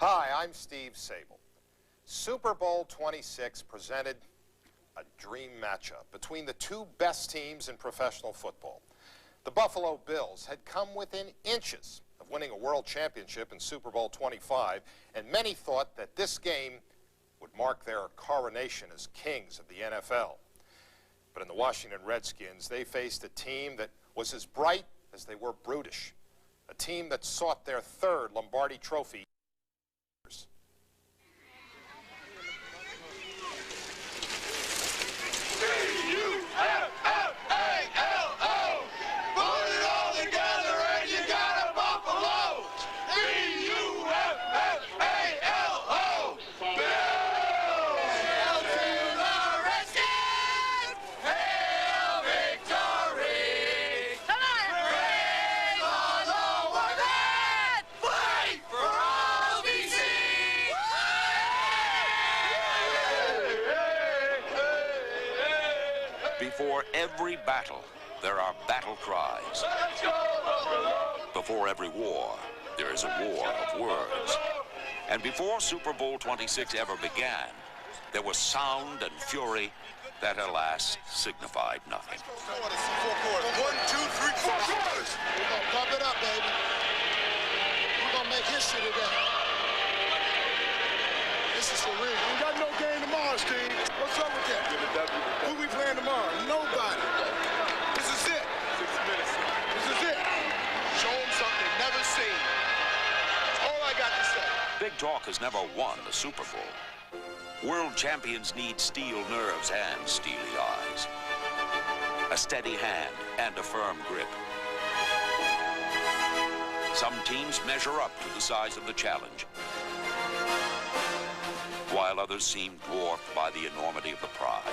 Hi, I'm Steve Sable. Super Bowl XXVI presented a dream matchup between the two best teams in professional football. The Buffalo Bills had come within inches of winning a world championship in Super Bowl XXV, and many thought that this game would mark their coronation as kings of the NFL. But in the Washington Redskins, they faced a team that was as bright as they were brutish, a team that sought their third Lombardi trophy. Before every battle, there are battle cries. Before every war, there is a war of words. And before Super Bowl XXVI ever began, there was sound and fury that, alas, signified nothing. 4 quarters. 1, 2, 3, 4 quarters. We're going to pump it up, baby. We're going to make history today. This is for real. We got no game tomorrow, Steve. What's up with that? Who we playing tomorrow? Nobody. This is it. 6 minutes. This is it. Show them something never seen. That's all I got to say. Big talk has never won the Super Bowl. World champions need steel nerves and steely eyes, a steady hand and a firm grip. Some teams measure up to the size of the challenge, while others seem dwarfed by the enormity of the prize.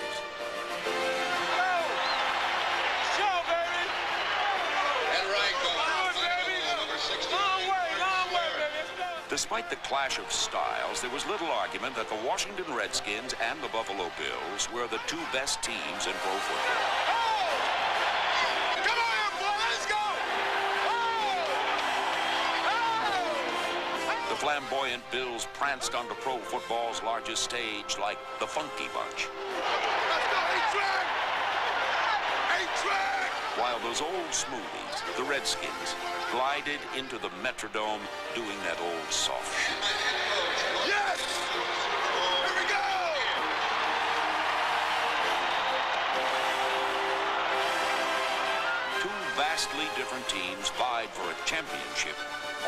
Show, baby! And right Long way, baby! Despite the clash of styles, there was little argument that the Washington Redskins and the Buffalo Bills were the two best teams in pro football. Come on, boy, let's go! The flamboyant Bills pranced onto pro football's largest stage like the Funky Bunch, Let's go, A-Track! A-Track! while those old smoothies, the Redskins, glided into the Metrodome doing that old soft shoe. Yes! Here we go! Two vastly different teams vied for a championship.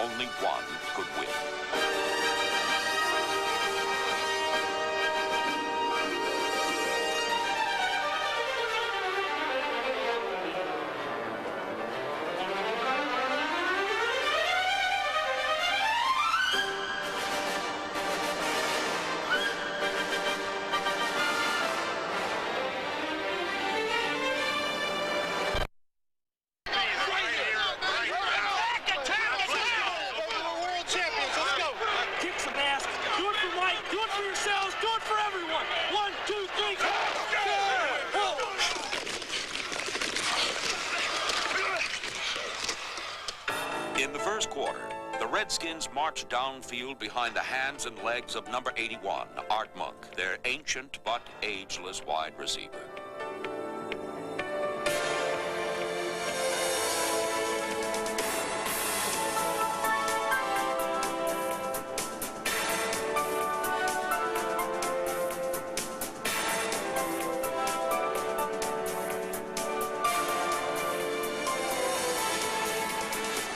Only one could win. In the first quarter, the Redskins marched downfield behind the hands and legs of number 81, Art Monk, their ancient but ageless wide receiver.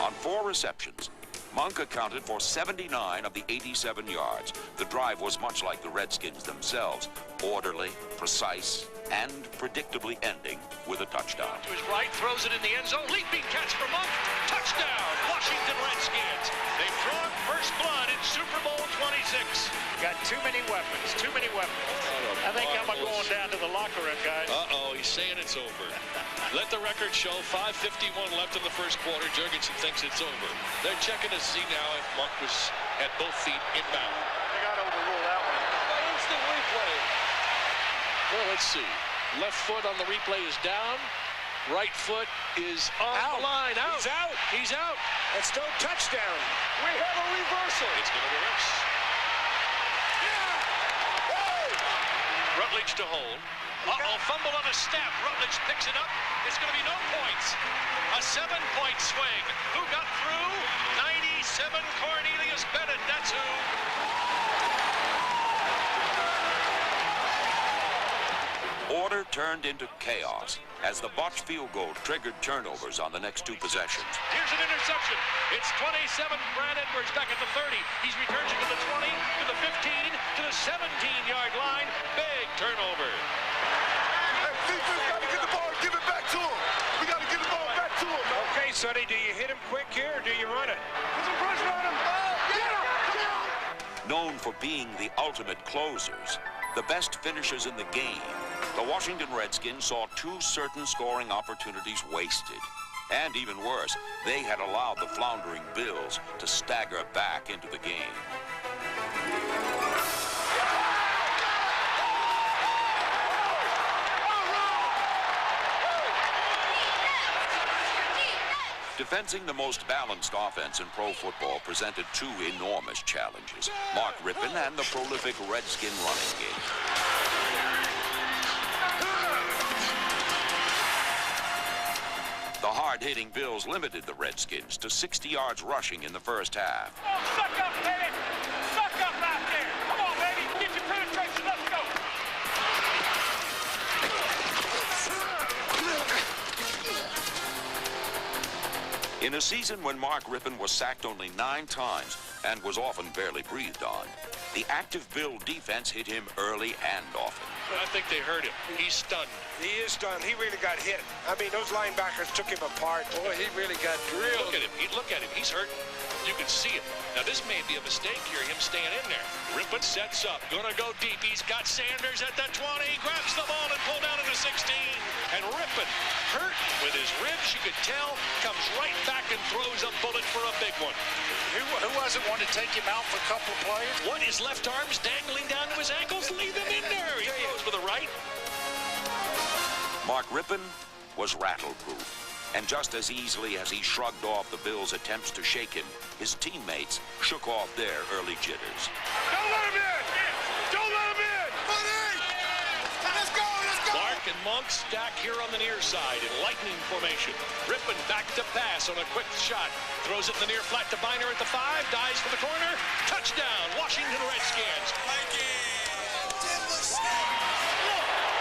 On 4 receptions, Monk accounted for 79 of the 87 yards. The drive was much like the Redskins themselves, orderly, precise, and predictably ending with a touchdown. To his right, throws it in the end zone. Leaping catch for Monk. Touchdown, Washington Redskins. They've drawn first blood in Super Bowl XXVI. Got too many weapons, too many weapons. I think I'm going down to the locker room, guys. Uh-oh, he's saying it's over. Let the record show 5:51 left in the first quarter. Jurgensen thinks it's over. They're checking to see now if Monk was at both feet inbound. They got to overrule that one. Instant replay. Well, let's see. Left foot on the replay is down. Right foot is on the line. Out. He's out. He's out. It's no touchdown. We have a reversal. It's going to reverse. to hold. Uh-oh, fumble on a snap. Rutledge picks it up. It's going to be no points. A 7-point swing. Who got through? 97 Cornelius Bennett. That's who. Order turned into chaos as the botched field goal triggered turnovers on the next 2 possessions. Here's an interception. It's 27. Brad Edwards back at the 30. He's returned it to the 20, to the 15, to the 17-yard line. Big turnover. Hey, defense got to get the ball and give it back to him. We got to get the ball back to him, man. Okay, Sonny, do you hit him quick here or do you run it? Put some pressure on him. Known for being the ultimate closers, the best finishers in the game, the Washington Redskins saw 2 certain scoring opportunities wasted. And even worse, they had allowed the floundering Bills to stagger back into the game. Defensing the most balanced offense in pro football presented 2 enormous challenges: Mark Rippon and the prolific Redskin running game. The hard-hitting Bills limited the Redskins to 60 yards rushing in the first half. Oh, suck up, baby! Suck up out there! Come on, baby! Get your penetration, let's go! In a season when Mark Rippon was sacked only 9 times and was often barely breathed on, the active Bill defense hit him early and often. I think they hurt him. He's stunned. He is stunned. He really got hit. I mean, those linebackers took him apart. Boy, he really got drilled. Look at him. He's hurt. You can see it. Now, this may be a mistake here, him staying in there. Rippon sets up. Gonna go deep. He's got Sanders at the 20. Grabs the ball and pulled down into 16. And Rippon, hurt with his ribs, you could tell, comes right back and throws a bullet for a big one. Who wasn't one to take him out for a couple of plays? What, his left arm's dangling down to his ankles? Leave him in there. He throws with the right. Mark Rippon was rattle-proof, and just as easily as he shrugged off the Bills' attempts to shake him, his teammates shook off their early jitters. Don't let him in! Don't let him in! Let's go! Let's go! Clark and Monk stack here on the near side in lightning formation. Rippon back to pass on a quick shot. Throws it in the near flat to Biner at the 5. Dives for the corner. Touchdown, Washington Redskins.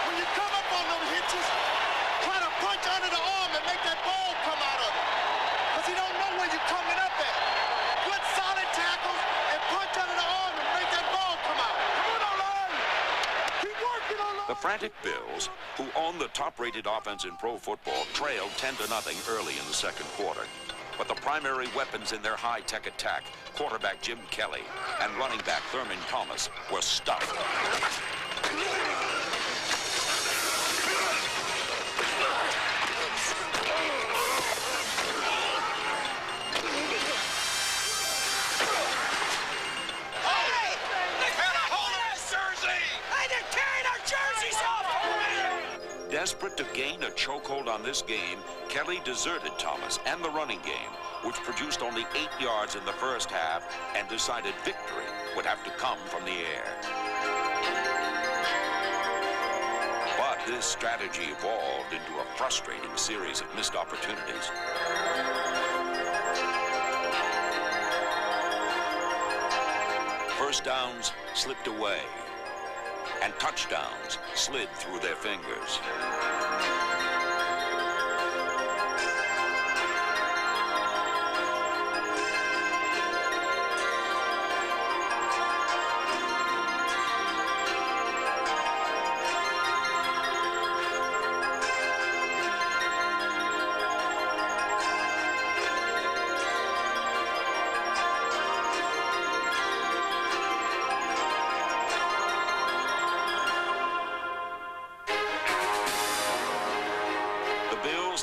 When you come up on those hitches, try to punch under the arm and make that ball come out of it. Because he don't know where you're coming up at. Good solid tackles and punch under the arm and make that ball come out. Come on, O-line! Keep working, O-line! The frantic Bills, who own the top-rated offense in pro football, trailed 10-0 early in the second quarter. But the primary weapons in their high-tech attack, quarterback Jim Kelly and running back Thurman Thomas, were stuffed. Desperate to gain a chokehold on this game, Kelly deserted Thomas and the running game, which produced only 8 yards in the first half, and decided victory would have to come from the air. But this strategy evolved into a frustrating series of missed opportunities. First downs slipped away, and touchdowns slid through their fingers.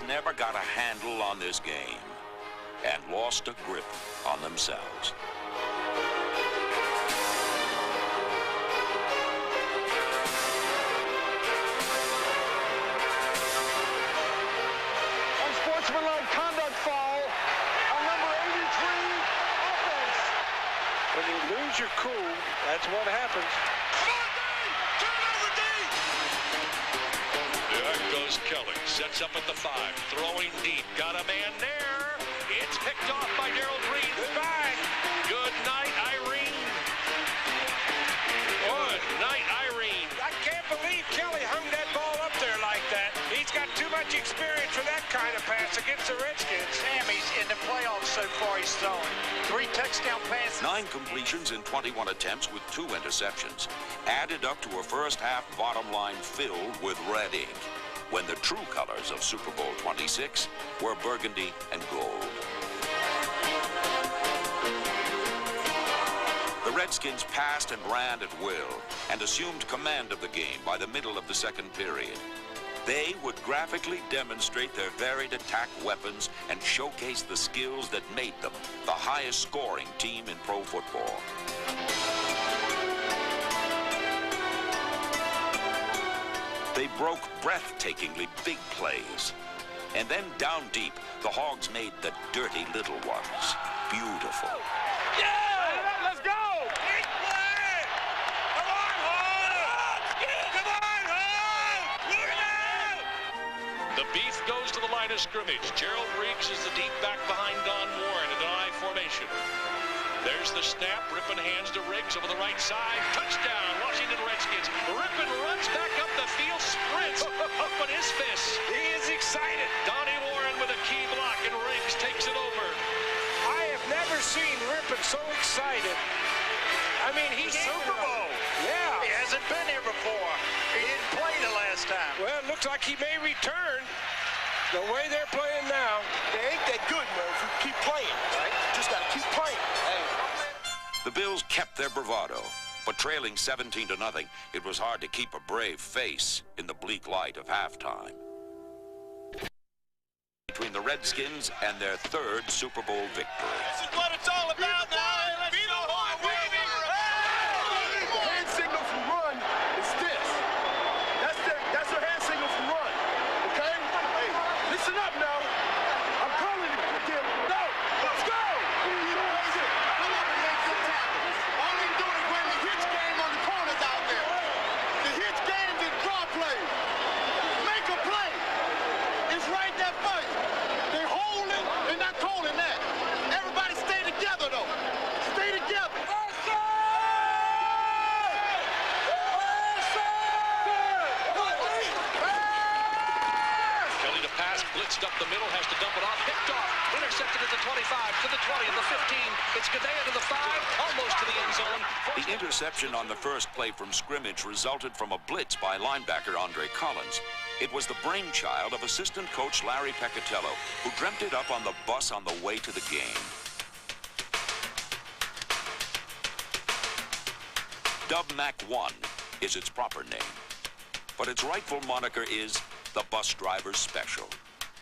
Never got a handle on this game and lost a grip on themselves. Unsportsmanlike conduct foul on number 83, offense. When you lose your cool, that's what happens. Come on, D! Turn over, D! Kelly sets up at the 5, throwing deep. Got a man there. It's picked off by Darrell Green. Goodbye. Good night, Irene. Good night, Irene. I can't believe Kelly hung that ball up there like that. He's got too much experience for that kind of pass against the Redskins. Sammy's in the playoffs so far. He's thrown 3 touchdown passes. 9 completions in 21 attempts with 2 interceptions added up to a first half bottom line filled with red ink, when the true colors of Super Bowl XXVI were burgundy and gold. The Redskins passed and ran at will and assumed command of the game by the middle of the second period. They would graphically demonstrate their varied attack weapons and showcase the skills that made them the highest scoring team in pro football. They broke breathtakingly big plays. And then down deep, the Hogs made the dirty little ones beautiful. Yeah! Let's go! Big play! Come on, Hogs! Come on, Hogs! Look at that! The Beef goes to the line of scrimmage. Gerald Riggs is the deep back behind Don Warren in an I formation. There's the snap. Rippon hands to Riggs over the right side. Touchdown, Washington Redskins. Rippon runs back up the field, sprints up on his fists. He is excited. Donnie Warren with a key block, and Riggs takes it over. I have never seen Rippon so excited. I mean, he's Super Bowl. Yeah. He hasn't been here before. He didn't play the last time. Well, it looks like he may return. The way they're playing now. They ain't that good, man, if you keep playing, right? Just gotta keep playing. Hey. The Bills kept their bravado, but trailing 17-0, it was hard to keep a brave face in the bleak light of halftime. Between the Redskins and their 3rd Super Bowl victory. This is what it's all about now. Let's go on, baby. The hand signal for run is this. That's your hand signal for run. Okay? Hey, listen up now. I'm calling you. Again. No. Let's go. All they doing is running the hitch game on the corners out there. The hitch game is draw play. Make a play. It's right there first. They holding and not calling that. Everybody stay together though. Stay together. Kelly to pass, blitzed up the middle, has to dump it off, picked off, intercepted at the 25, to the 20, and the 15. It's Gadea to the 5, almost to the end zone. The interception on the first play from scrimmage resulted from a blitz by linebacker Andre Collins. It was the brainchild of assistant coach Larry Peccatello, who dreamt it up on the bus on the way to the game. Dub Mac 1 is its proper name, but its rightful moniker is the bus driver's special.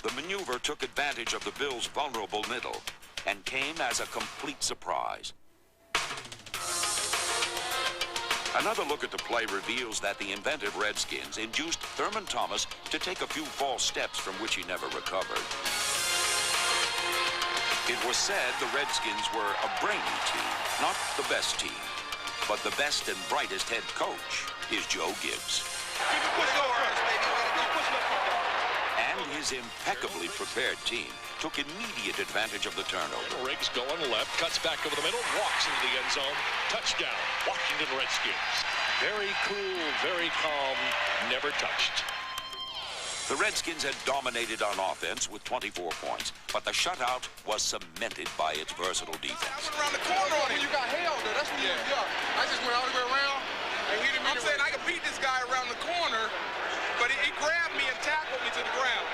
The maneuver took advantage of the Bills' vulnerable middle and came as a complete surprise. Another look at the play reveals that the inventive Redskins induced Thurman Thomas to take a few false steps from which he never recovered. It was said the Redskins were a brainy team, not the best team. But the best and brightest head coach is Joe Gibbs. And his impeccably prepared team took immediate advantage of the turnover. Riggs going left, cuts back over the middle, walks into the end zone. Touchdown, Washington Redskins. Very cool, very calm, never touched. The Redskins had dominated on offense with 24 points, but the shutout was cemented by its versatile defense. Around the corner on him. You got held there. That's when you got. I just went all the way around and hit him. I'm saying I could beat this guy around the corner, but he grabbed me and tackled me to the ground.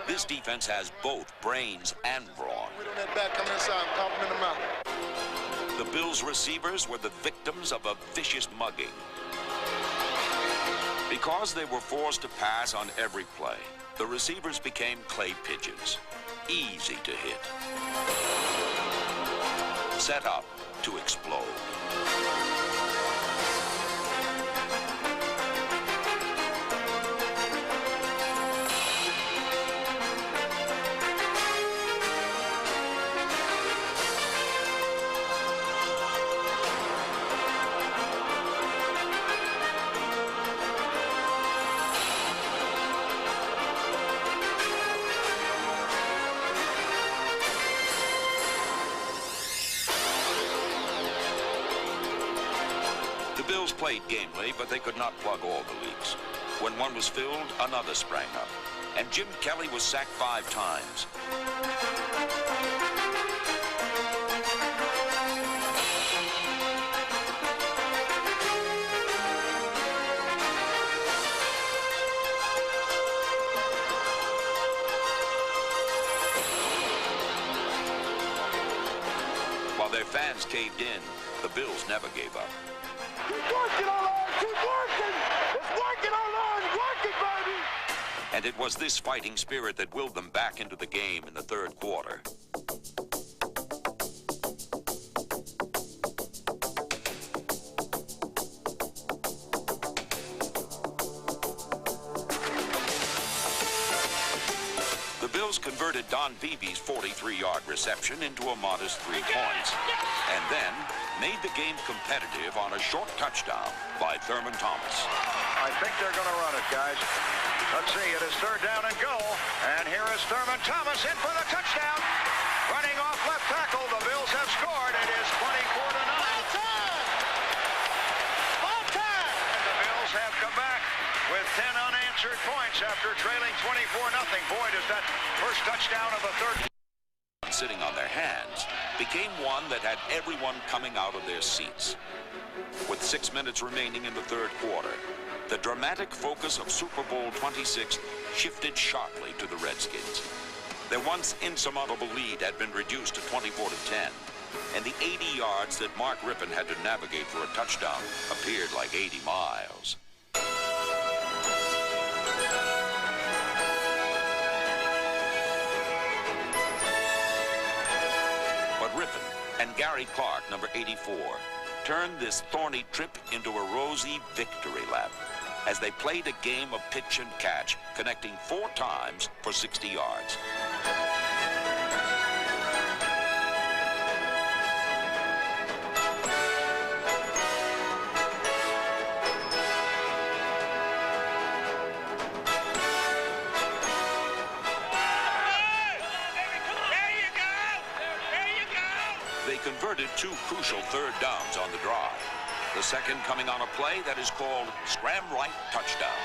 This defense has both brains and brawn. Wait on that back, come inside, compliment him out. The Bills' receivers were the victims of a vicious mugging. Because they were forced to pass on every play, the receivers became clay pigeons, easy to hit, set up to explode. Bills played gamely, but they could not plug all the leaks. When one was filled, another sprang up, and Jim Kelly was sacked 5 times. While their fans caved in, the Bills never gave up. Keep working, Orlando! Keep working! It's working, Orlando! Working, baby! And it was this fighting spirit that willed them back into the game in the 3rd quarter. The Bills converted Don Beebe's 43-yard reception into a modest 3 points, and then made the game competitive on a short touchdown by Thurman Thomas. I think they're going to run it, guys. Let's see, it is 3rd down and goal, and here is Thurman Thomas in for the touchdown. Running off left tackle, the Bills have scored. It is 24-9. Ball time! And the Bills have come back with 10 unanswered points after trailing 24-0. Boy, does that first touchdown of the 3rd Sitting on their hands became one that had everyone coming out of their seats. With 6 minutes remaining in the 3rd quarter, the dramatic focus of Super Bowl XXVI shifted sharply to the Redskins. Their once insurmountable lead had been reduced to 24-10, and the 80 yards that Mark Rippon had to navigate for a touchdown appeared like 80 miles. But Rippon and Gary Clark, number 84, turned this thorny trip into a rosy victory lap as they played a game of pitch and catch, connecting 4 times for 60 yards. They converted 2 crucial 3rd downs on the drive. The second coming on a play that is called Scram Right Touchdown.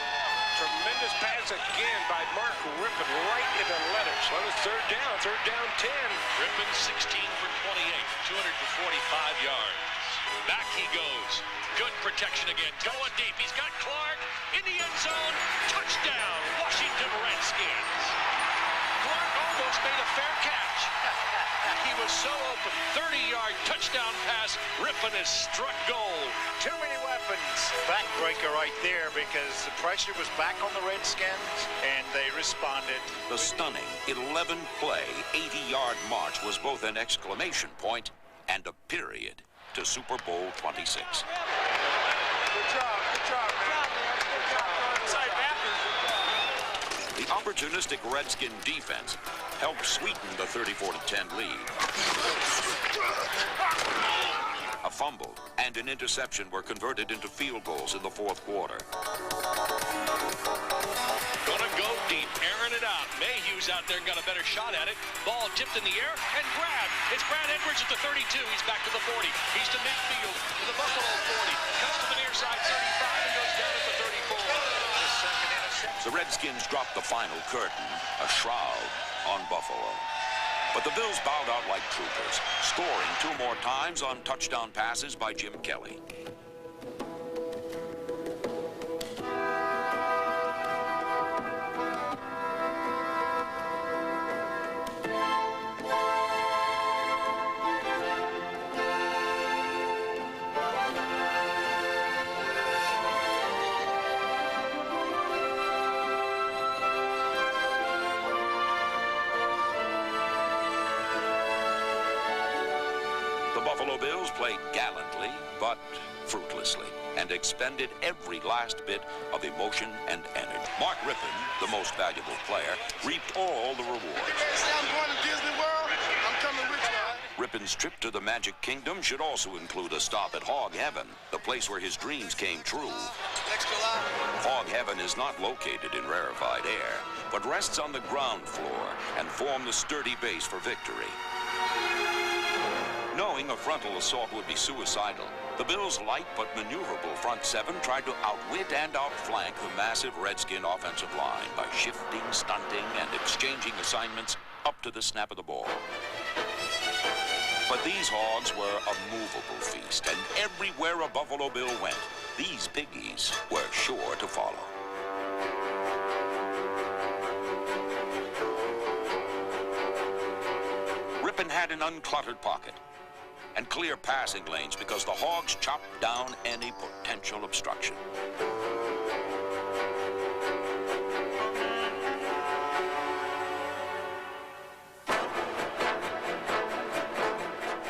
Tremendous pass again by Mark Rippon right into letters. On his 3rd down 10. Rippon 16 for 28, 245 yards. Back he goes. Good protection again. Going deep. He's got Clark in the end zone. Touchdown, Washington Redskins. Clark almost made a fair catch. He was so open. 30-yard touchdown pass. Rippon has struck gold. Too many weapons. Backbreaker right there because the pressure was back on the Redskins and they responded. The stunning 11-play, 80-yard march was both an exclamation point and a period to Super Bowl XXVI. Good job, man. Good job. Sorry, The opportunistic Redskin defense helped sweeten the 34-10 lead. A fumble and an interception were converted into field goals in the 4th quarter. Gonna go deep, airing it out. Mayhew's out there, got a better shot at it. Ball tipped in the air and grabbed. It's Brad Edwards at the 32. He's back to the 40. He's to midfield to the Buffalo 40. Cuts to the near side 35 and goes down at the 34. The second interception. The Redskins dropped the final curtain, a shroud on Buffalo. But the Bills bowed out like troopers, scoring 2 more times on touchdown passes by Jim Kelly. Buffalo Bills played gallantly, but fruitlessly, and expended every last bit of emotion and energy. Mark Rippon, the most valuable player, reaped all the rewards. I'm going to Disney World. I'm coming with you. Rippon's trip to the Magic Kingdom should also include a stop at Hog Heaven, the place where his dreams came true. Next July. Hog Heaven is not located in rarefied air, but rests on the ground floor and formed the sturdy base for victory. Knowing thinking a frontal assault would be suicidal, the Bills' light but maneuverable front seven tried to outwit and outflank the massive Redskin offensive line by shifting, stunting, and exchanging assignments up to the snap of the ball. But these Hogs were a movable feast, and everywhere a Buffalo Bill went, these piggies were sure to follow. Ripon had an uncluttered pocket and clear passing lanes because the Hogs chopped down any potential obstruction.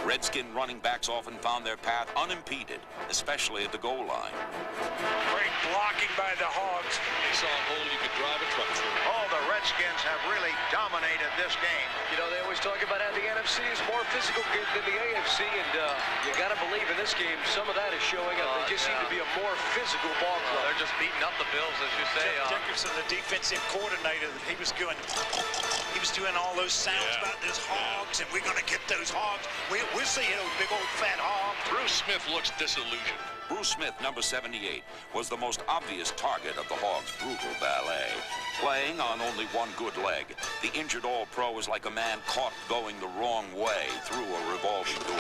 Redskin running backs often found their path unimpeded, especially at the goal line. Great blocking by the Hogs. They saw a hole you could drive a truck through. Oh, the Redskins have really dominated this game. You know, they always talk about how the NFC is more physical than the AFC, and you got to believe in this game some of that is showing up. They just seem to be a more physical ball club. They're just beating up the Bills, as you say. Jeff Dickerson, the defensive coordinator, he was doing all those sounds about those Hogs, and we're going to get those Hogs. We'll see those big old fat Hogs. Bruce Smith looks disillusioned. Bruce Smith, number 78, was the most obvious target of the Hogs' brutal ballet. Playing on only one good leg, the injured All-Pro was like a man caught going the wrong way through a revolving door.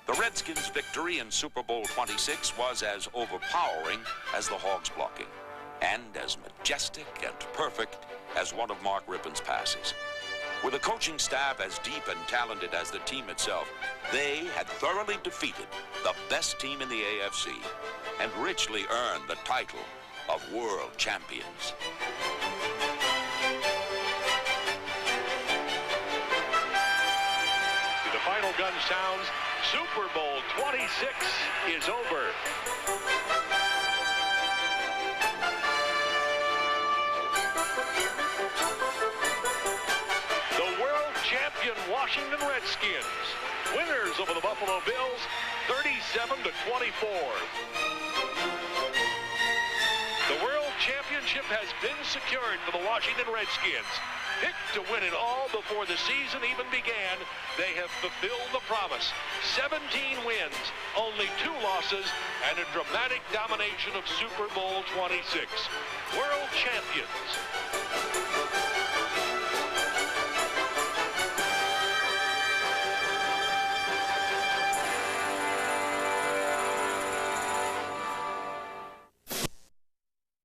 The Redskins' victory in Super Bowl XXVI was as overpowering as the Hogs' blocking, and as majestic and perfect as one of Mark Ripon's passes. With a coaching staff as deep and talented as the team itself, they had thoroughly defeated the best team in the AFC and richly earned the title of world champions. The final gun sounds. Super Bowl XXVI is over. The world champion Washington Redskins, winners over the Buffalo Bills, 37-24. The world championship has been secured for the Washington Redskins. Picked to win it all before the season even began, they have fulfilled the promise. 17 wins, only 2 losses, and a dramatic domination of Super Bowl XXVI. World champions.